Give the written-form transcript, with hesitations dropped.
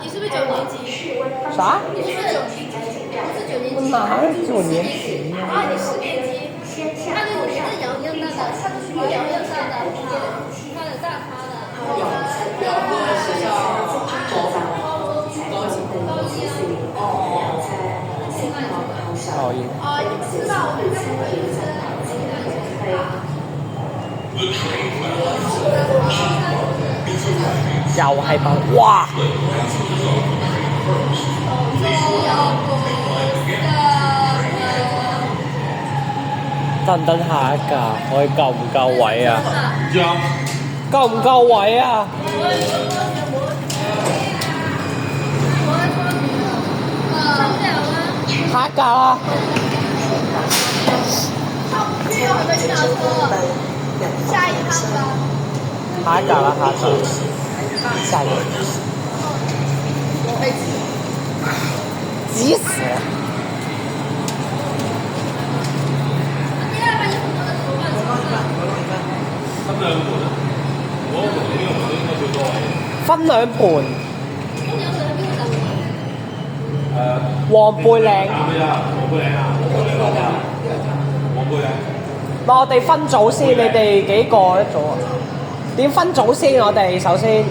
你是不是9年级？啥？你是不是9年级？不是9年级。哪儿9年级呀？啊，你10年级。他跟你的羊一样大的，他的须羊一样大的，他的大咖的。高一。啊，你不知道，我们家不会又係笨，哇！等唔等下一架？我哋夠唔夠位啊？夠唔夠位啊？下一架啦！没有，我们去拿车。下一趟吧。下一架啦，下一架。下一個。急死！分兩盤。黃貝嶺。我哋分組先，你哋幾個一組啊？點分組先？我哋首先。